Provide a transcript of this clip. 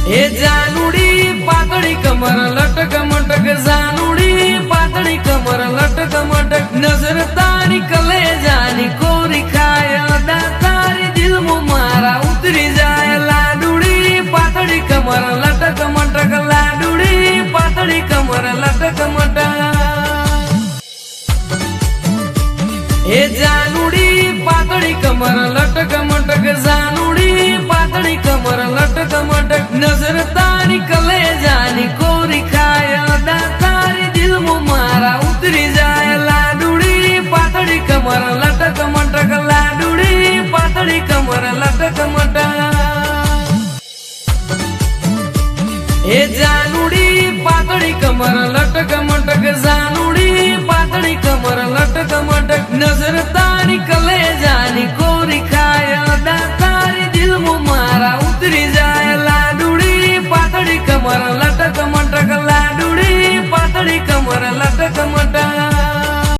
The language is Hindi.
हे जानुडी पातळी कमर लटक मटक जानुडी पातळी कमर लटक मटक नजर तारी कले जानी कोरी खाय दातारी दिल मो मारा उतरी जाय लाडुडी पातळी कमर लटक मटक लाडुडी पातळी कमर लटक मटक हे जानुडी पातळी कमर लटक मटक जानुडी पातळी कमर लटक मटक नजर तारी कले जानी कोरी खाय दातारी दिल मो मारा उतरी जाय लाडुडी पातळी कमर लटक मटक लाडुडी पातळी कमर लटक मटक हे जानुडी पातळी कमर लटक मटक जानुडी पातळी कमर लटक मटक नजर